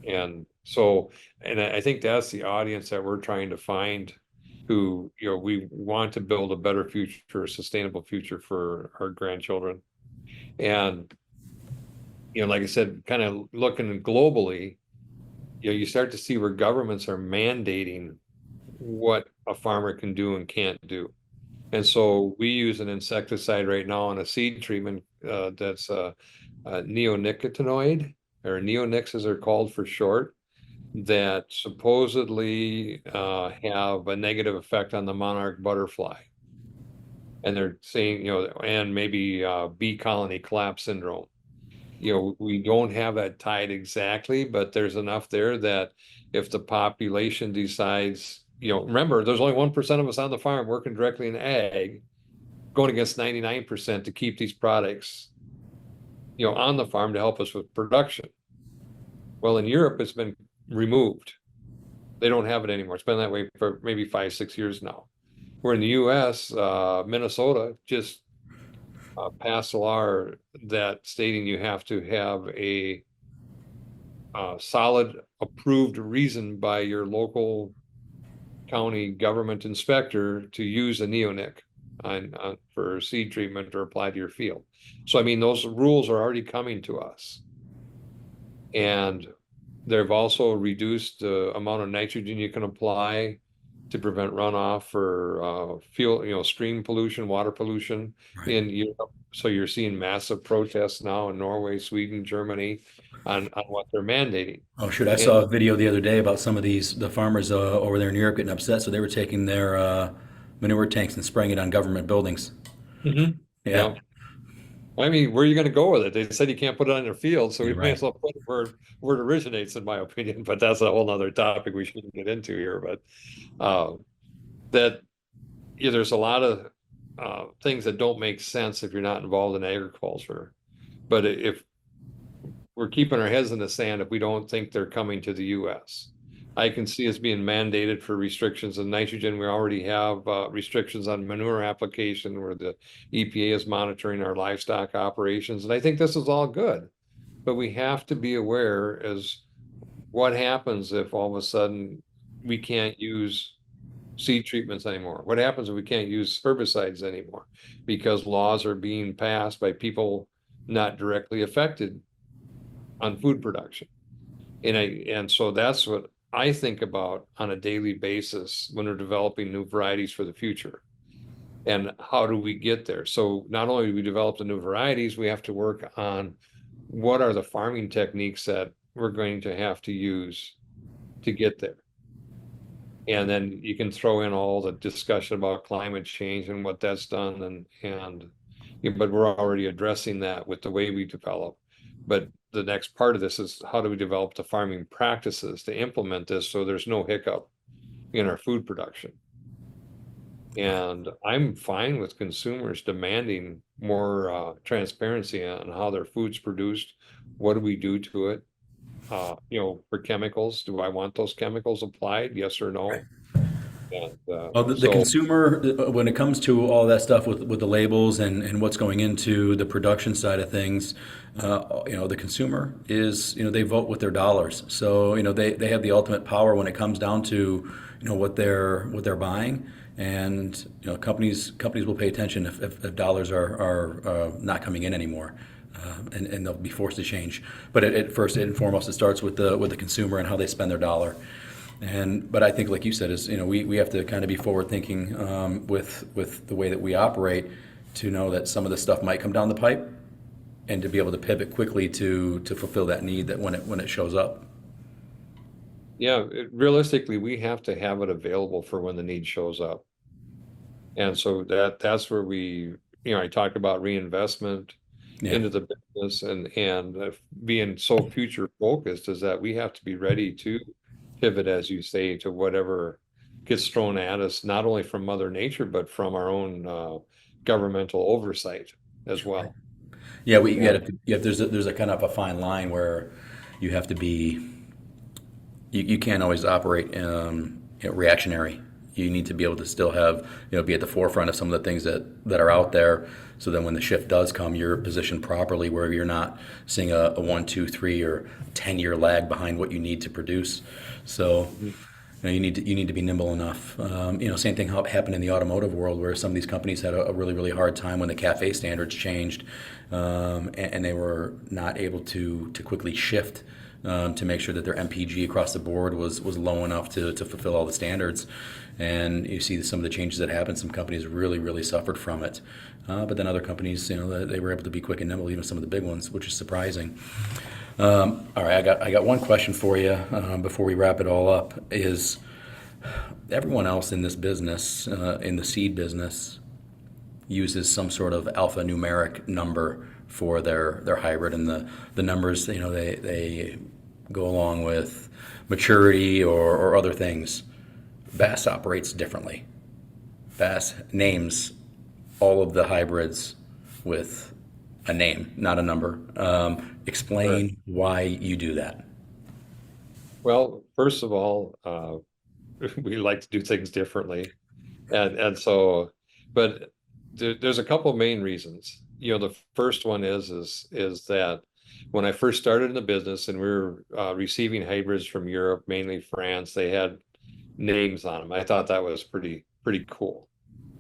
I. and so, and I think that's the audience that we're trying to find who, we want to build a better future, a sustainable future for our grandchildren. And, like I said, kind of looking globally, you start to see where governments are mandating what a farmer can do and can't do. And so we use an insecticide right now on a seed treatment that's a neonicotinoid, or neonics as they're called for short, that supposedly have a negative effect on the monarch butterfly. And they're saying, and maybe bee colony collapse syndrome. We don't have that tied exactly, but there's enough there that if the population decides, remember, there's only 1% of us on the farm working directly in ag, going against 99% to keep these products, on the farm to help us with production. Well, in Europe, it's been removed. They don't have it anymore. It's been that way for maybe 5-6 years now. We're in the US, Minnesota just passed a law that stating you have to have a solid approved reason by your local county government inspector to use a neonic for seed treatment or apply to your field. So, I mean, those rules are already coming to us. And they've also reduced the amount of nitrogen you can apply to prevent runoff for fuel, stream pollution, water pollution Right. in Europe. So you're seeing massive protests now in Norway, Sweden, Germany on what they're mandating. Oh, shoot. I And saw a video the other day about some of the farmers over there in Europe getting upset. So they were taking their manure tanks and spraying it on government buildings. Mhm. Yeah. Yeah, I mean, where are you going to go with it? They said you can't put it on your field, so we You're may right. as well put it where it originates, in my opinion. But that's a whole nother topic we shouldn't get into here. But uh, that yeah, there's a lot of things that don't make sense if you're not involved in agriculture. But if we're keeping our heads in the sand if we don't think they're coming to the US. I can see us being mandated for restrictions on nitrogen. We already have restrictions on manure application where the EPA is monitoring our livestock operations. And I think this is all good. But we have to be aware as what happens if all of a sudden we can't use seed treatments anymore? What happens if we can't use herbicides anymore because laws are being passed by people not directly affected on food production? And so that's what I think about on a daily basis when we're developing new varieties for the future. And how do we get there? So not only do we develop the new varieties, we have to work on what are the farming techniques that we're going to have to use to get there. And then you can throw in all the discussion about climate change and what that's done but we're already addressing that with the way we develop. But the next part of this is how do we develop the farming practices to implement this so there's no hiccup in our food production? And I'm fine with consumers demanding more transparency on how their food's produced. What do we do to it? For chemicals, do I want those chemicals applied? Yes or no? And Well, the so consumer, when it comes to all that stuff with the labels and what's going into the production side of things, the consumer is, they vote with their dollars. So, they have the ultimate power when it comes down to, what they're buying. And, companies will pay attention if dollars are not coming in anymore. And they'll be forced to change. But at first and foremost, it starts with the consumer and how they spend their dollar. But I think, like you said, is we have to kind of be forward thinking with the way that we operate to know that some of this stuff might come down the pipe, and to be able to pivot quickly to fulfill that need that when it shows up. yeah, realistically, we have to have it available for when the need shows up. And so that's where I talked about reinvestment Yeah, into the business and being so future focused is that we have to be ready to pivot, as you say, to whatever gets thrown at us, not only from Mother Nature, but from our own governmental oversight as well. yeah. We Yeah. got to. Yeah, there's a kind of a fine line where you have to be. You can't always operate reactionary. You need to be able to still have, be at the forefront of some of the things that are out there. So then when the shift does come, you're positioned properly where you're not seeing a 1, 2, 3 or 10-year lag behind what you need to produce. So you need to be nimble enough. Same thing happened in the automotive world where some of these companies had a really, really hard time when the CAFE standards changed, and they were not able to quickly shift to make sure that their MPG across the board was low enough to fulfill all the standards. And you see some of the changes that happened. Some companies really, really suffered from it. But then other companies, they were able to be quick and nimble, even some of the big ones, which is surprising. All right, I got one question for you before we wrap it all up. Is everyone else in this business, in the seed business, uses some sort of alphanumeric number for their hybrid, and the numbers, they go along with maturity or other things. B.A.S.S operates differently. B.A.S.S names all of the hybrids with a name, not a number. Sure. Explain why you do that. Well, first of all, we like to do things differently. And so, but there's a couple of main reasons. The first one is that when I first started in the business and we were receiving hybrids from Europe, mainly France, they had names on them. I thought that was pretty cool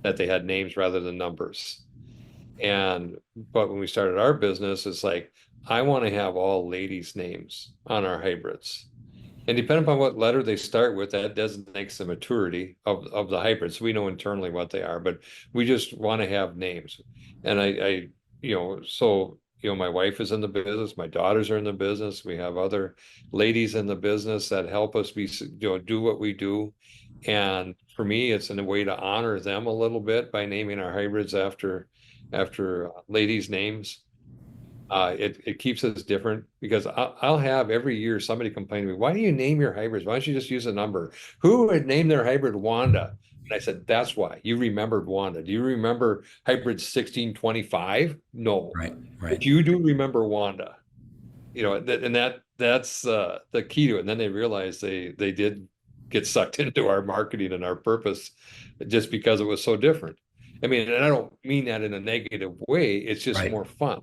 that they had names rather than numbers. But when we started our business, it's like I want to have all ladies' names on our hybrids. And depending upon what letter they start with, that designates the maturity of the hybrids. We know internally what they are, but we just want to have names. And my wife is in the business, my daughters are in the business, we have other ladies in the business that help us do what we do. And for me, it's in a way to honor them a little bit by naming our hybrids after after ladies' names. It keeps us different because I'll have every year somebody complain to me, why do you name your hybrids? Why don't you just use a number? Who would name their hybrid Wanda? And I said, that's why you remembered Wanda. Do you remember hybrid 1625? No, Right, right, but you do remember Wanda. And that's the key to it. And then they realized they did get sucked into our marketing and our purpose just because it was so different. I mean, and I don't mean that in a negative way. It's just right, more fun.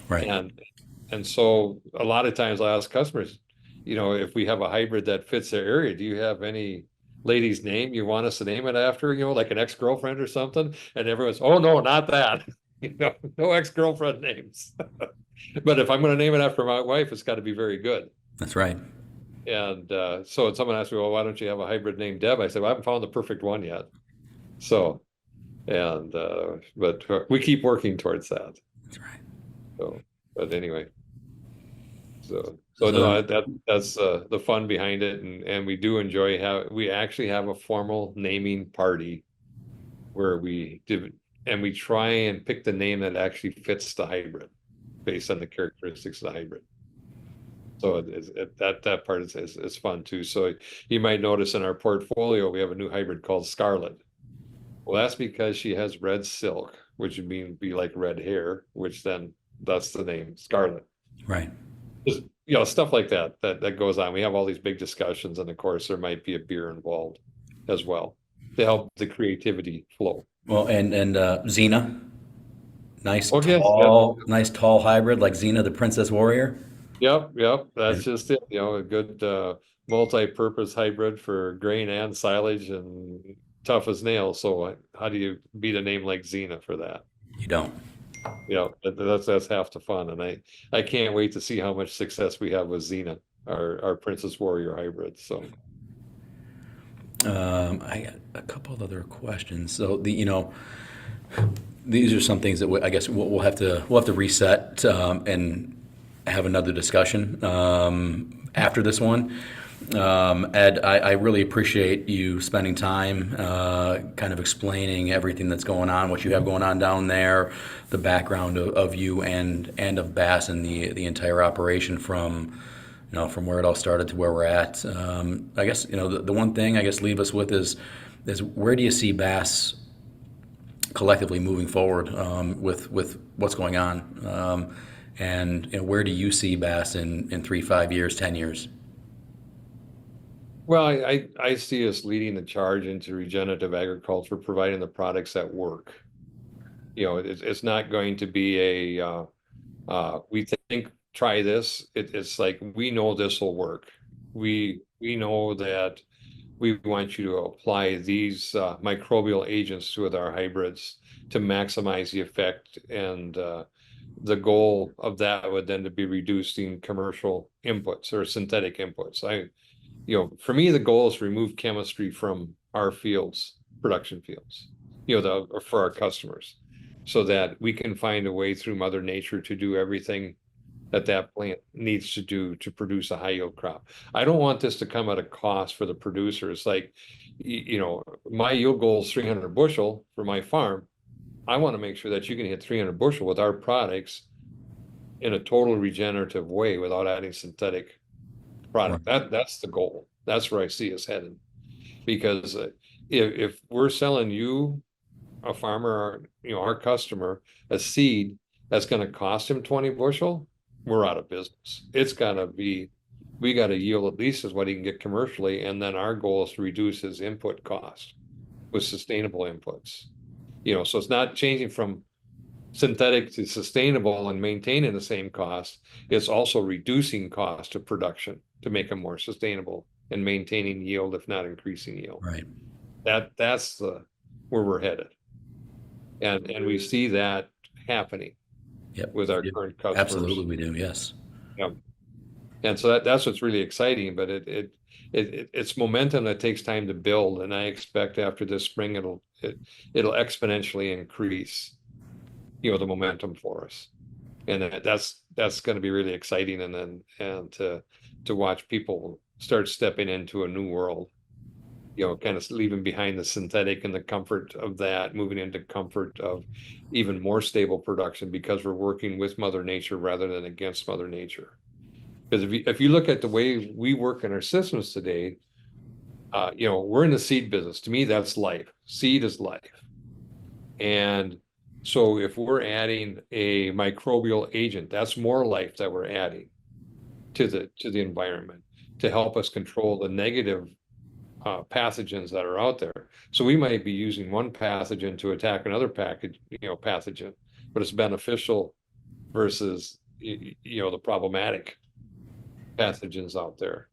right. And and so a lot of times I ask customers, if we have a hybrid that fits their area, do you have any lady's name you want us to name it after, like an ex-girlfriend or something? And everyone's, oh no, not that. No ex-girlfriend names. But if I'm going to name it after my wife, it's got to be very good. That's right. And so when someone asked me, well, why don't you have a hybrid named Deb? I said, well, I haven't found the perfect one yet. So, but we keep working towards that. That's right. So, but anyway. So So, no, that's the fun behind it, and we do enjoy how we actually have a formal naming party where we do, and we try and pick the name that actually fits the hybrid based on the characteristics of the hybrid. So that part is fun too. So you might notice in our portfolio we have a new hybrid called Scarlet. Well, that's because she has red silk, which would be like red hair, which then that's the name Scarlet. right. Just stuff like that goes on. We have all these big discussions, and of course there might be a beer involved as well to help the creativity flow. Well, and Xena, Oh yes, yep, nice tall hybrid like Xena, the Princess Warrior. yep. That's And just it. A good multi-purpose hybrid for grain and silage and tough as nails. So how do you beat a name like Xena for that? you don't. That's half the fun, and I can't wait to see how much success we have with Xena, our Princess Warrior hybrid. So. I got a couple of other questions. So these are some things that I guess we'll have to reset and have another discussion after this one. Ed, I really appreciate you spending time kind of explaining everything that's going on, what you have going on down there, the background of you and of B.A.S.S and the entire operation from where it all started to where we're at. I guess the one thing I guess leave us with is where do you see B.A.S.S collectively moving forward with what's going on, and where do you see B.A.S.S in 3, 5 years, 10 years? Well, I see us leading the charge into regenerative agriculture, providing the products that work. It's not going to be we think try this. It's like we know this will work. We know that we want you to apply these microbial agents with our hybrids to maximize the effect, and the goal of that would then to be reducing commercial inputs or synthetic inputs. For me, the goal is to remove chemistry from our fields, production fields, for our customers, so that we can find a way through Mother Nature to do everything that plant needs to do to produce a high yield crop. I don't want this to come at a cost for the producers. Like, my yield goal is 300 bushel for my farm. I want to make sure that you can hit 300 bushel with our products in a total regenerative way without adding synthetic Right. product. That's the goal. That's where I see us headed. Because if we're selling you, a farmer, our customer, a seed that's going to cost him 20 bushel, we're out of business. We got to yield at least as what he can get commercially. And then our goal is to reduce his input cost with sustainable inputs. So it's not changing from synthetic to sustainable and maintaining the same cost. It's also reducing cost of production to make them more sustainable and maintaining yield, if not increasing yield. Right. That's where we're headed. And we see that happening Yep. with our current customers. Absolutely, we do. Yes. Yeah. And so that's what's really exciting, but it's momentum that takes time to build. And I expect after this spring, it'll exponentially increase, the momentum for us. And that's going to be really exciting. And to watch people start stepping into a new world. kind of leaving behind the synthetic and the comfort of that, moving into comfort of even more stable production because we're working with Mother Nature rather than against Mother Nature. Because if you look at the way we work in our systems today, we're in the seed business. To me, that's life. Seed is life. And so if we're adding a microbial agent, that's more life that we're adding to the environment to help us control the negative pathogens that are out there. So we might be using one pathogen to attack another pathogen, but it's beneficial versus the problematic pathogens out there.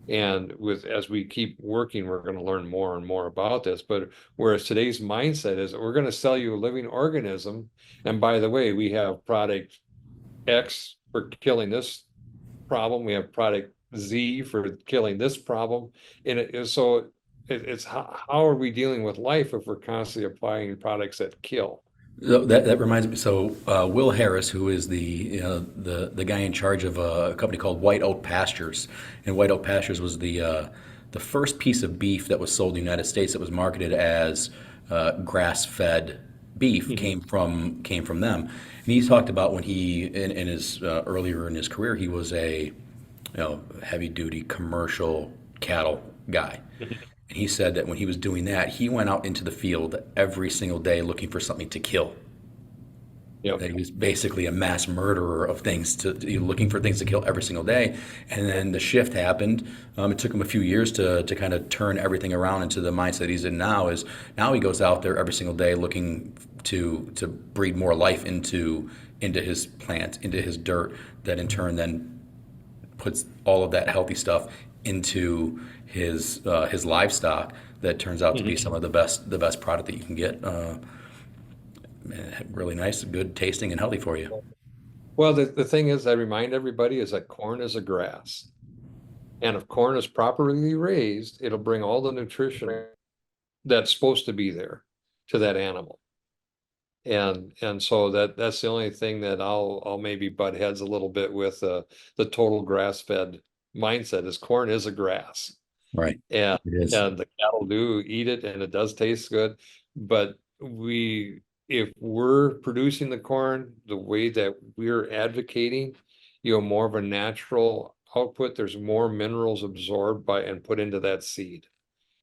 And as we keep working, we're going to learn more and more about this. But whereas today's mindset is we're going to sell you a living organism, and by the way, we have product X for killing this problem, we have product Z for killing this problem, and it's how are we dealing with life if we're constantly applying products that kill? That reminds me. So Will Harris, who is the guy in charge of a company called White Oak Pastures, and White Oak Pastures was the first piece of beef that was sold in the United States that was marketed as grass-fed beef Mhm. came from them. And he talked about when he in his earlier in his career he was a heavy duty commercial cattle guy. Mhm. And he said that when he was doing that, he went out into the field every single day looking for something to kill. Yep. That he was basically a mass murderer of things, looking for things to kill every single day. And then the shift happened. It took him a few years to kind of turn everything around into the mindset he's in now. Is now he goes out there every single day looking to breed more life into his plant, into his dirt, that in turn then puts all of that healthy stuff into his livestock. That turns out to be Mhm. some of the best product that you can get. Really nice, good tasting, and healthy for you. Well, the thing is, I remind everybody is that corn is a grass. And if corn is properly raised, it'll bring all the nutrition that's supposed to be there to that animal. And so that's the only thing that I'll maybe butt heads a little bit with the total grass-fed mindset is corn is a grass. Right. And It is. and the cattle do eat it and it does taste good. But if we're producing the corn the way that we're advocating, more of a natural output, there's more minerals absorbed by and put into that seed,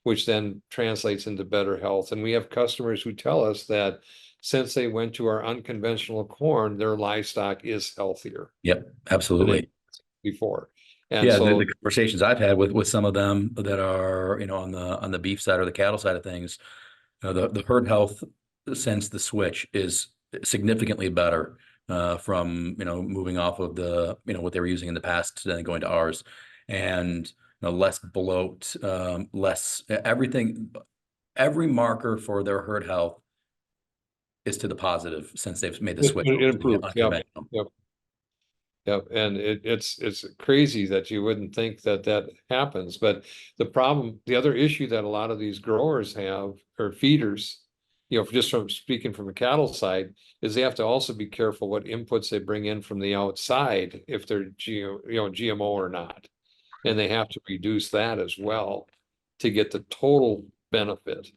which then translates into better health. And we have customers who tell us that since they went to our unconventional corn, their livestock is healthier Yep. than it Absolutely. was before. And Yeah. The so, conversations I've had with some of them that are on the beef side or the cattle side of things, the herd health since the switch is significantly better from moving off of what they were using in the past and going to ours, and less bloat, less everything. Every marker for their herd health is to the positive since they've made the it, switch it over to the improves. Yep. unconventional. Yep. Yep. And it's crazy that you wouldn't think that that happens. But the other issue that a lot of these growers have or feeders, just from speaking from the cattle side, is they have to also be careful what inputs they bring in from the outside if they're GMO or not. And they have to reduce that as well to get the total benefit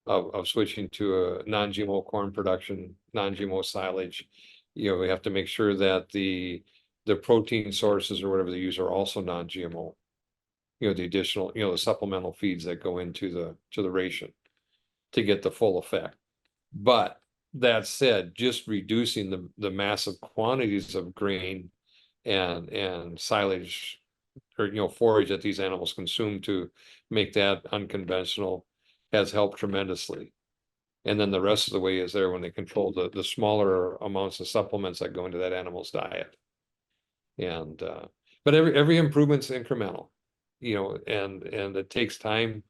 of switching to a non-GMO corn production, non-GMO silage. We have to make sure that the protein sources or whatever they use are also non-GMO. The additional, the supplemental feeds that go into the ration to get the full effect. But that said, just reducing the massive quantities of grain and silage or forage that these animals consume to make that unconventional has helped tremendously. And then the rest of the way is there when they control the smaller amounts of supplements that go into that animal's diet. And but every improvement's incremental, and it takes time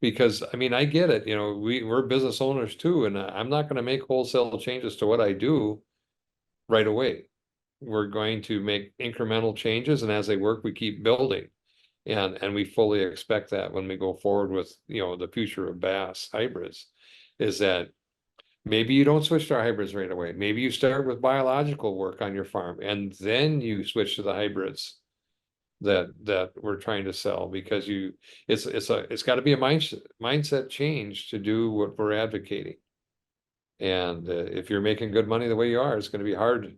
because I mean I get it, we're business owners too, and I'm not going to make wholesale changes to what I do right away. We're going to make incremental changes, and as they work, we keep building. And we fully expect that when we go forward with the future of B.A.S.S hybrids, is that maybe you don't switch to hybrids right away. Maybe you start with biological work on your farm and then you switch to the hybrids. that we're trying to sell, because it's got to be a mindset change to do what we're advocating. And if you're making good money the way you are, it's going to be hard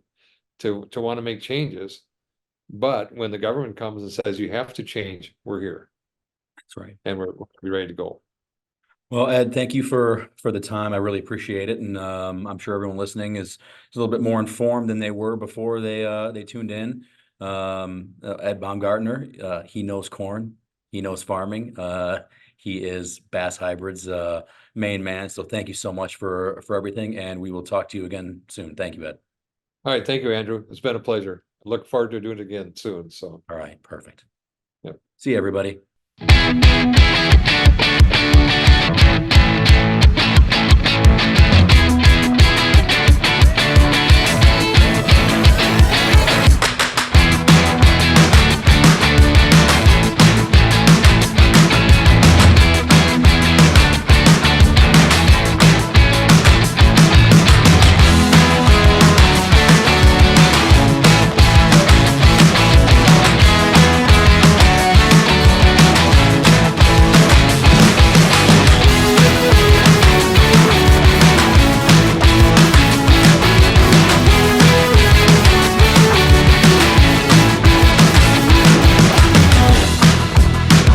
to want to make changes. But when the government comes and says you have to change, we're here That's right. and we're ready to go. Well, Ed, thank you for the time. I really appreciate it, and I'm sure everyone listening is a little bit more informed than they were before they tuned in. Ed Baumgartner, he knows corn, he knows farming. He is Bass Hybrid's main man. So thank you so much for everything, and we will talk to you again soon. Thank you, Ed. All right, thank you, Andrew. It's been a pleasure. I look forward to doing it again soon. So, All right, perfect. yep. See you, everybody.